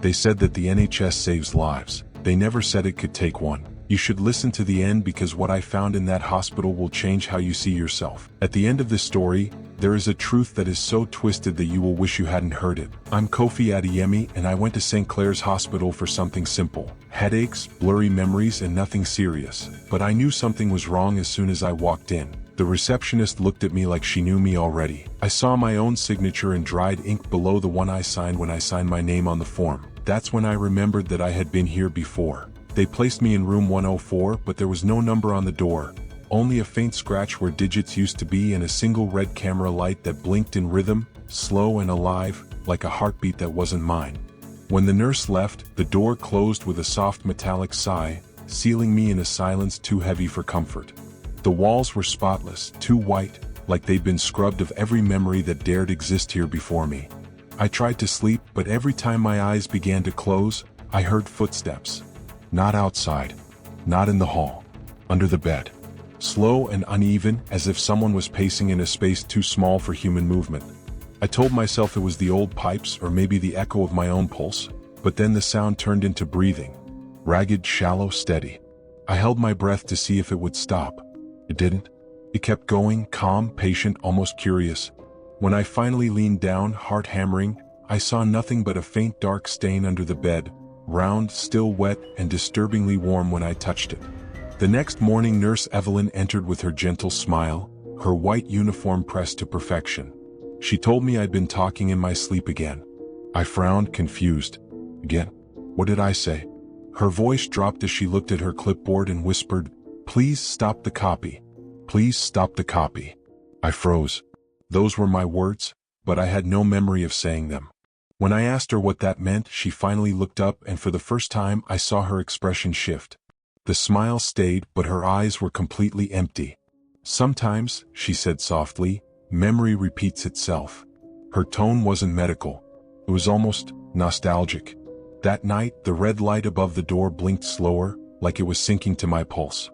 They said that the NHS saves lives. They never said it could take one. You should listen to the end because what I found in that hospital will change how you see yourself. At the end of this story, there is a truth that is so twisted that you will wish you hadn't heard it. I'm Kofi Adeyemi and I went to St. Clair's Hospital for something simple. Headaches, blurry memories and nothing serious. But I knew something was wrong as soon as I walked in. The receptionist looked at me like she knew me already. I saw my own signature in dried ink below the one I signed when I signed my name on the form. That's when I remembered that I had been here before. They placed me in room 104, but there was no number on the door. Only a faint scratch where digits used to be and a single red camera light that blinked in rhythm, slow and alive, like a heartbeat that wasn't mine. When the nurse left, the door closed with a soft metallic sigh, sealing me in a silence too heavy for comfort. The walls were spotless, too white, like they'd been scrubbed of every memory that dared exist here before me. I tried to sleep, but every time my eyes began to close, I heard footsteps. Not outside, not in the hall, under the bed. Slow and uneven, as if someone was pacing in a space too small for human movement. I told myself it was the old pipes or maybe the echo of my own pulse, but then the sound turned into breathing. Ragged, shallow, steady. I held my breath to see if it would stop. It didn't. It kept going, calm, patient, almost curious. When I finally leaned down, heart hammering, I saw nothing but a faint dark stain under the bed. Round, still wet, and disturbingly warm when I touched it. The next morning Nurse Evelyn entered with her gentle smile, her white uniform pressed to perfection. She told me I'd been talking in my sleep again. I frowned, confused. Again? What did I say? Her voice dropped as she looked at her clipboard and whispered, "Please stop the copy. Please stop the copy." I froze. Those were my words, but I had no memory of saying them. When I asked her what that meant, she finally looked up and for the first time I saw her expression shift. The smile stayed, but her eyes were completely empty. "Sometimes," she said softly, "memory repeats itself." Her tone wasn't medical. It was almost nostalgic. That night, the red light above the door blinked slower, like it was sinking to my pulse.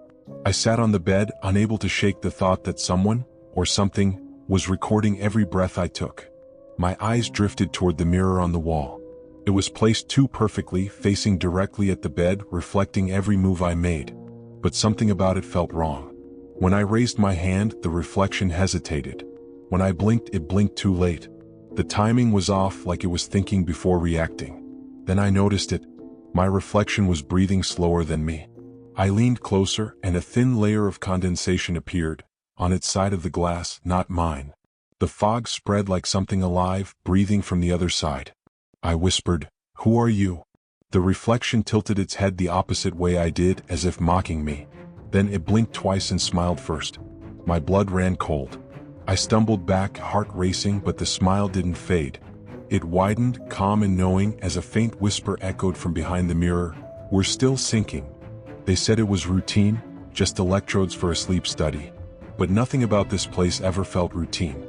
I sat on the bed, unable to shake the thought that someone, or something, was recording every breath I took. My eyes drifted toward the mirror on the wall. It was placed too perfectly, facing directly at the bed, reflecting every move I made. But something about it felt wrong. When I raised my hand, the reflection hesitated. When I blinked, it blinked too late. The timing was off, like it was thinking before reacting. Then I noticed it. My reflection was breathing slower than me. I leaned closer, and a thin layer of condensation appeared, on its side of the glass, not mine. The fog spread like something alive, breathing from the other side. I whispered, "Who are you?" The reflection tilted its head the opposite way I did, as if mocking me. Then it blinked twice and smiled first. My blood ran cold. I stumbled back, heart racing, but the smile didn't fade. It widened, calm and knowing, as a faint whisper echoed from behind the mirror, "We're still sinking." They said it was routine, just electrodes for a sleep study. But nothing about this place ever felt routine.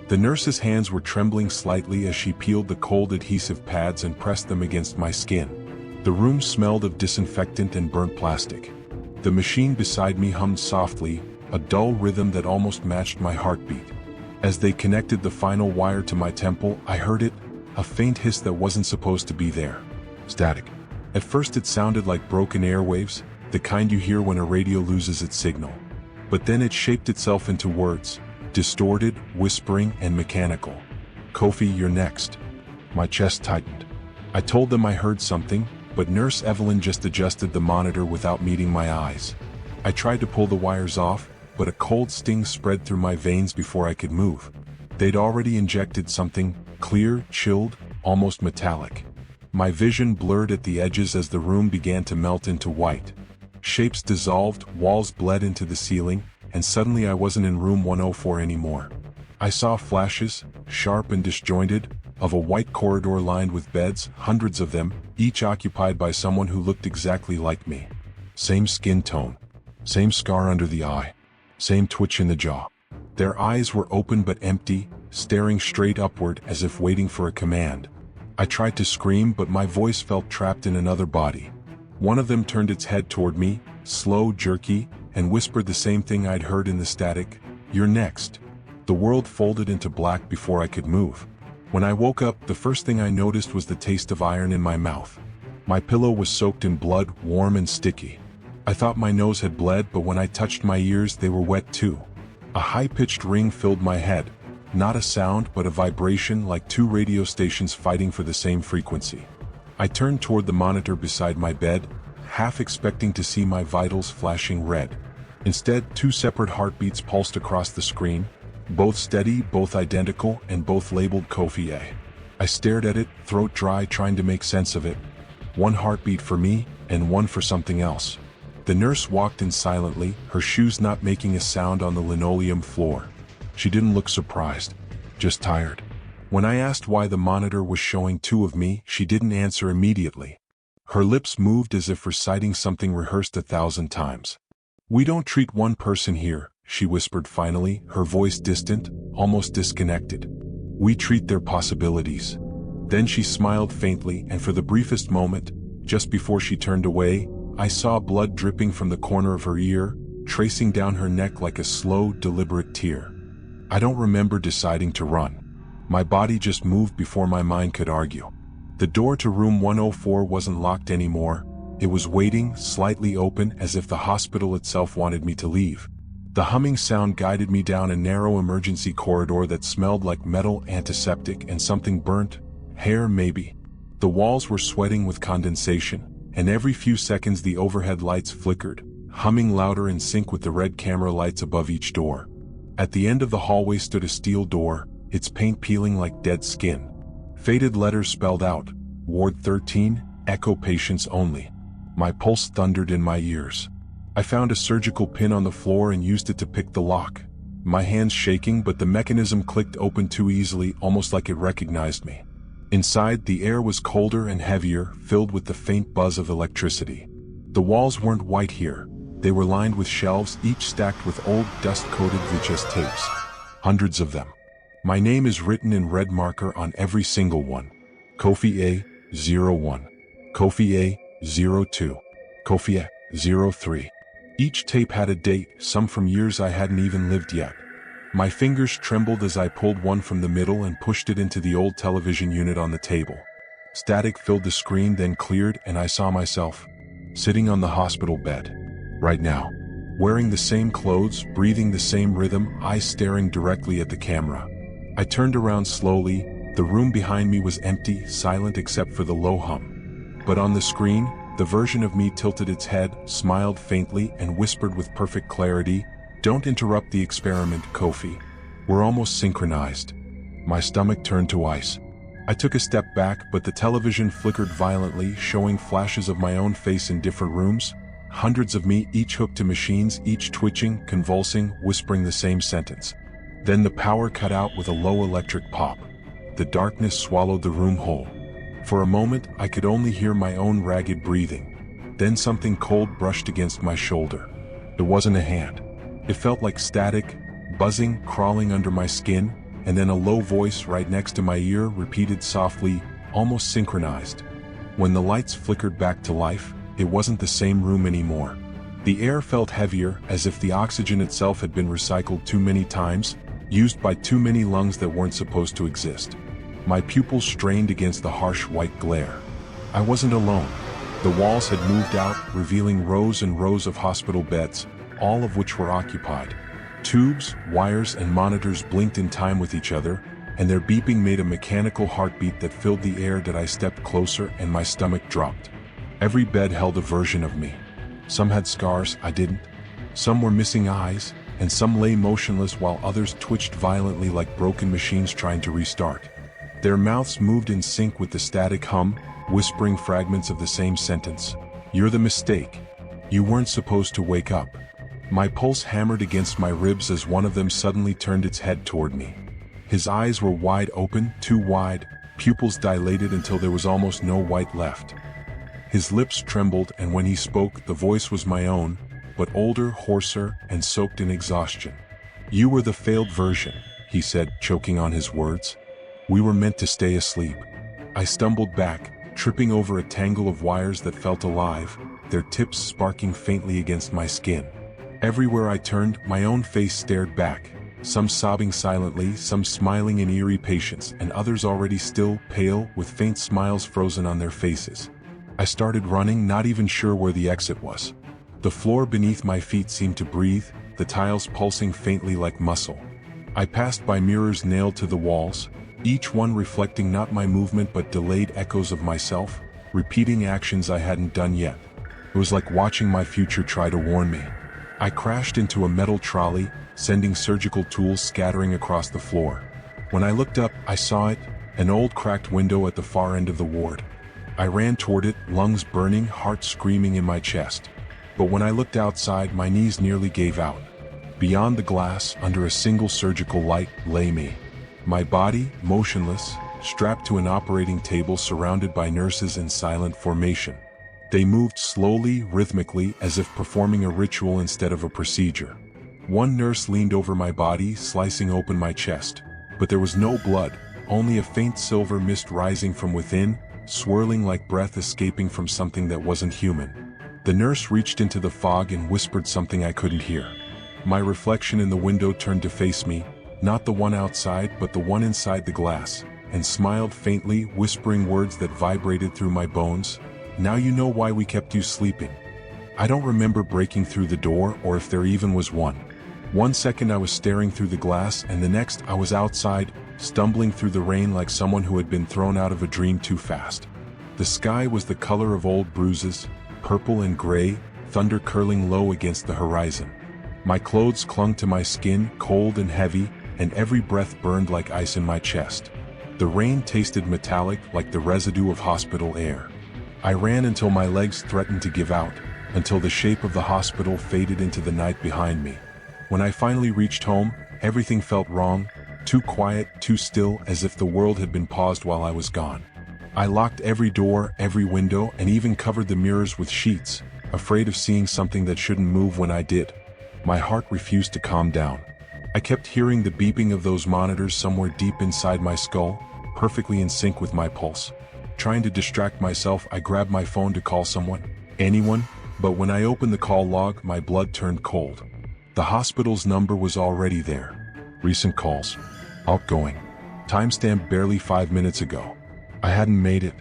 The nurse's hands were trembling slightly as she peeled the cold adhesive pads and pressed them against my skin. The room smelled of disinfectant and burnt plastic. The machine beside me hummed softly, a dull rhythm that almost matched my heartbeat. As they connected the final wire to my temple, I heard it, a faint hiss that wasn't supposed to be there. Static. At first it sounded like broken airwaves, the kind you hear when a radio loses its signal. But then it shaped itself into words. Distorted, whispering, and mechanical. "Kofi, you're next." My chest tightened. I told them I heard something, but Nurse Evelyn just adjusted the monitor without meeting my eyes. I tried to pull the wires off, but a cold sting spread through my veins before I could move. They'd already injected something, clear, chilled, almost metallic. My vision blurred at the edges as the room began to melt into white. Shapes dissolved, walls bled into the ceiling, and suddenly I wasn't in room 104 anymore. I saw flashes, sharp and disjointed, of a white corridor lined with beds, hundreds of them, each occupied by someone who looked exactly like me. Same skin tone, same scar under the eye, same twitch in the jaw. Their eyes were open but empty, staring straight upward as if waiting for a command. I tried to scream, but my voice felt trapped in another body. One of them turned its head toward me, slow, jerky, and whispered the same thing I'd heard in the static, "You're next." The world folded into black before I could move. When I woke up, the first thing I noticed was the taste of iron in my mouth. My pillow was soaked in blood, warm and sticky. I thought my nose had bled, but when I touched my ears, they were wet too. A high-pitched ring filled my head. Not a sound, but a vibration, like two radio stations fighting for the same frequency. I turned toward the monitor beside my bed, half expecting to see my vitals flashing red. Instead, two separate heartbeats pulsed across the screen, both steady, both identical, and both labeled Kofi A. I stared at it, throat dry, trying to make sense of it. One heartbeat for me, and one for something else. The nurse walked in silently, her shoes not making a sound on the linoleum floor. She didn't look surprised, just tired. When I asked why the monitor was showing two of me, she didn't answer immediately. Her lips moved as if reciting something rehearsed 1,000 times. "We don't treat one person here," she whispered finally, her voice distant, almost disconnected. "We treat their possibilities." Then she smiled faintly, and for the briefest moment, just before she turned away, I saw blood dripping from the corner of her ear, tracing down her neck like a slow, deliberate tear. I don't remember deciding to run. My body just moved before my mind could argue. The door to room 104 wasn't locked anymore. It was waiting, slightly open, as if the hospital itself wanted me to leave. The humming sound guided me down a narrow emergency corridor that smelled like metal, antiseptic, and something burnt. Hair, maybe. The walls were sweating with condensation, and every few seconds the overhead lights flickered, humming louder in sync with the red camera lights above each door. At the end of the hallway stood a steel door, its paint peeling like dead skin. Faded letters spelled out, "Ward 13, Echo Patients Only." My pulse thundered in my ears. I found a surgical pin on the floor and used it to pick the lock. My hands shaking, but the mechanism clicked open too easily, almost like it recognized me. Inside, the air was colder and heavier, filled with the faint buzz of electricity. The walls weren't white here. They were lined with shelves, each stacked with old, dust-coated VHS tapes. Hundreds of them. My name is written in red marker on every single one. Kofi A, 01. Kofi A, 02. Kofi A, 03. Each tape had a date, some from years I hadn't even lived yet. My fingers trembled as I pulled one from the middle and pushed it into the old television unit on the table. Static filled the screen, then cleared, and I saw myself, sitting on the hospital bed. Right now. Wearing the same clothes, breathing the same rhythm, eyes staring directly at the camera. I turned around slowly. The room behind me was empty, silent except for the low hum. But on the screen, the version of me tilted its head, smiled faintly, and whispered with perfect clarity, "Don't interrupt the experiment, Kofi. We're almost synchronized." My stomach turned to ice. I took a step back, but the television flickered violently, showing flashes of my own face in different rooms. Hundreds of me, each hooked to machines, each twitching, convulsing, whispering the same sentence. Then the power cut out with a low electric pop. The darkness swallowed the room whole. For a moment, I could only hear my own ragged breathing. Then something cold brushed against my shoulder. It wasn't a hand. It felt like static, buzzing, crawling under my skin, and then a low voice right next to my ear repeated softly, almost synchronized. When the lights flickered back to life, it wasn't the same room anymore. The air felt heavier, as if the oxygen itself had been recycled too many times, used by too many lungs that weren't supposed to exist. My pupils strained against the harsh white glare. I wasn't alone. The walls had moved out, revealing rows and rows of hospital beds, all of which were occupied. Tubes, wires, and monitors blinked in time with each other, and their beeping made a mechanical heartbeat that filled the air. That I stepped closer and my stomach dropped. Every bed held a version of me. Some had scars, I didn't. Some were missing eyes, and some lay motionless while others twitched violently like broken machines trying to restart. Their mouths moved in sync with the static hum, whispering fragments of the same sentence. "You're the mistake. You weren't supposed to wake up." My pulse hammered against my ribs as one of them suddenly turned its head toward me. His eyes were wide open, too wide, pupils dilated until there was almost no white left. His lips trembled, and when he spoke, the voice was my own, but older, hoarser, and soaked in exhaustion. "You were the failed version," he said, choking on his words. "We were meant to stay asleep." I stumbled back, tripping over a tangle of wires that felt alive, their tips sparking faintly against my skin. Everywhere I turned, my own face stared back, some sobbing silently, some smiling in eerie patience, and others already still, pale, with faint smiles frozen on their faces. I started running, not even sure where the exit was. The floor beneath my feet seemed to breathe, the tiles pulsing faintly like muscle. I passed by mirrors nailed to the walls, each one reflecting not my movement but delayed echoes of myself, repeating actions I hadn't done yet. It was like watching my future try to warn me. I crashed into a metal trolley, sending surgical tools scattering across the floor. When I looked up, I saw it, an old cracked window at the far end of the ward. I ran toward it, lungs burning, heart screaming in my chest. But when I looked outside, my knees nearly gave out. Beyond the glass, under a single surgical light, lay me. My body, motionless, strapped to an operating table surrounded by nurses in silent formation. They moved slowly, rhythmically, as if performing a ritual instead of a procedure. One nurse leaned over my body, slicing open my chest. But there was no blood, only a faint silver mist rising from within, swirling like breath escaping from something that wasn't human. The nurse reached into the fog and whispered something I couldn't hear. My reflection in the window turned to face me, not the one outside but the one inside the glass, and smiled faintly, whispering words that vibrated through my bones. "Now you know why we kept you sleeping." I don't remember breaking through the door or if there even was one. One second I was staring through the glass and the next I was outside, stumbling through the rain like someone who had been thrown out of a dream too fast. The sky was the color of old bruises, purple and gray, thunder curling low against the horizon. My clothes clung to my skin, cold and heavy, and every breath burned like ice in my chest. The rain tasted metallic like the residue of hospital air. I ran until my legs threatened to give out, until the shape of the hospital faded into the night behind me. When I finally reached home, everything felt wrong, too quiet, too still, as if the world had been paused while I was gone. I locked every door, every window, and even covered the mirrors with sheets, afraid of seeing something that shouldn't move when I did. My heart refused to calm down. I kept hearing the beeping of those monitors somewhere deep inside my skull, perfectly in sync with my pulse. Trying to distract myself, I grabbed my phone to call someone, anyone, but when I opened the call log, my blood turned cold. The hospital's number was already there. Recent calls. Outgoing. Timestamp barely 5 minutes ago. I hadn't made it.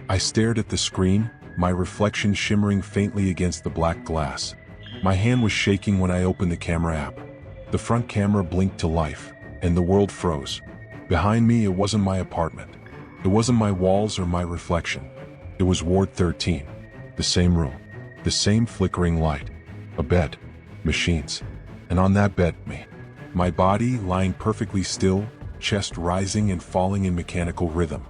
I stared at the screen, my reflection shimmering faintly against the black glass. My hand was shaking when I opened the camera app. The front camera blinked to life, and the world froze. Behind me, it wasn't my apartment. It wasn't my walls or my reflection. It was Ward 13. The same room. The same flickering light. A bed. Machines. And on that bed, me. My body lying perfectly still, chest rising and falling in mechanical rhythm.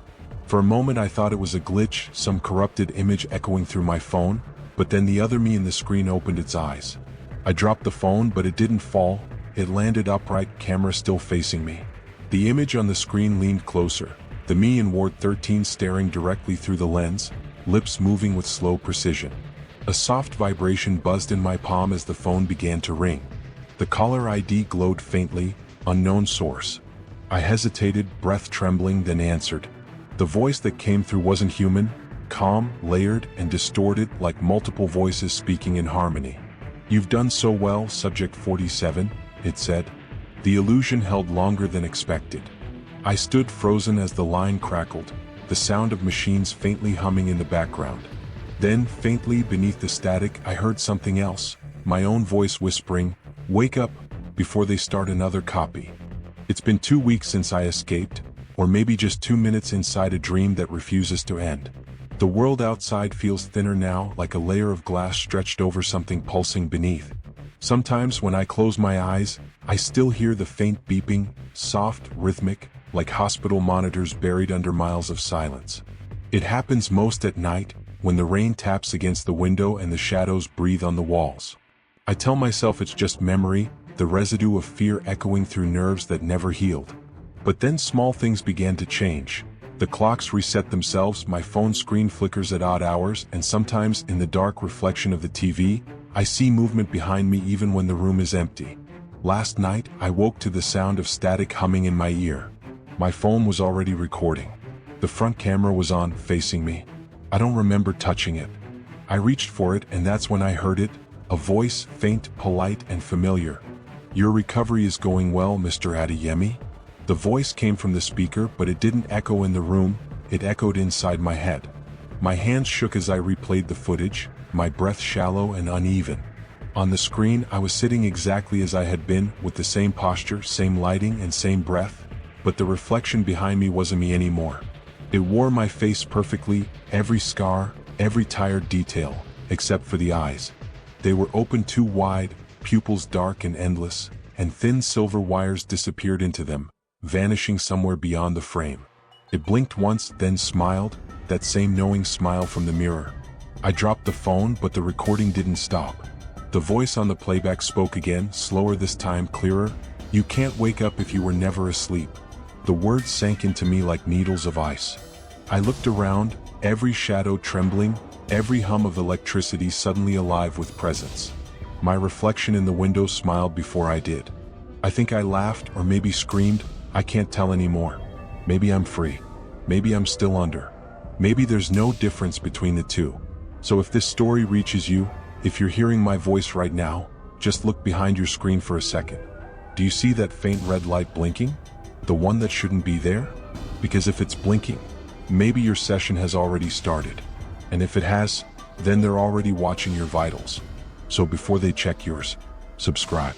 For a moment I thought it was a glitch, some corrupted image echoing through my phone, but then the other me in the screen opened its eyes. I dropped the phone, but it didn't fall. It landed upright, camera still facing me. The image on the screen leaned closer, the me in Ward 13 staring directly through the lens, lips moving with slow precision. A soft vibration buzzed in my palm as the phone began to ring. The caller ID glowed faintly, unknown source. I hesitated, breath trembling, then answered. The voice that came through wasn't human, calm, layered, and distorted like multiple voices speaking in harmony. "You've done so well, Subject 47, it said. The illusion held longer than expected. I stood frozen as the line crackled, the sound of machines faintly humming in the background. Then, faintly beneath the static, I heard something else, my own voice whispering, "Wake up, before they start another copy." It's been 2 weeks since I escaped, or maybe just 2 minutes inside a dream that refuses to end. The world outside feels thinner now, like a layer of glass stretched over something pulsing beneath. Sometimes when I close my eyes, I still hear the faint beeping, soft, rhythmic, like hospital monitors buried under miles of silence. It happens most at night, when the rain taps against the window and the shadows breathe on the walls. I tell myself it's just memory, the residue of fear echoing through nerves that never healed. But then small things began to change. The clocks reset themselves, my phone screen flickers at odd hours, and sometimes in the dark reflection of the TV, I see movement behind me even when the room is empty. Last night, I woke to the sound of static humming in my ear. My phone was already recording. The front camera was on, facing me. I don't remember touching it. I reached for it, and that's when I heard it, a voice, faint, polite, and familiar. "Your recovery is going well, Mr. Adeyemi." The voice came from the speaker, but it didn't echo in the room, it echoed inside my head. My hands shook as I replayed the footage, my breath shallow and uneven. On the screen, I was sitting exactly as I had been, with the same posture, same lighting, and same breath, but the reflection behind me wasn't me anymore. It wore my face perfectly, every scar, every tired detail, except for the eyes. They were open too wide, pupils dark and endless, and thin silver wires disappeared into them, vanishing somewhere beyond the frame. It blinked once, then smiled, that same knowing smile from the mirror. I dropped the phone, but the recording didn't stop. The voice on the playback spoke again, slower this time, clearer. "You can't wake up if you were never asleep." The words sank into me like needles of ice. I looked around, every shadow trembling, every hum of electricity suddenly alive with presence. My reflection in the window smiled before I did. I think I laughed, or maybe screamed, I can't tell anymore. Maybe I'm free. Maybe I'm still under. Maybe there's no difference between the two. So if this story reaches you, if you're hearing my voice right now, just look behind your screen for a second. Do you see that faint red light blinking? The one that shouldn't be there? Because if it's blinking, maybe your session has already started. And if it has, then they're already watching your vitals. So before they check yours, subscribe.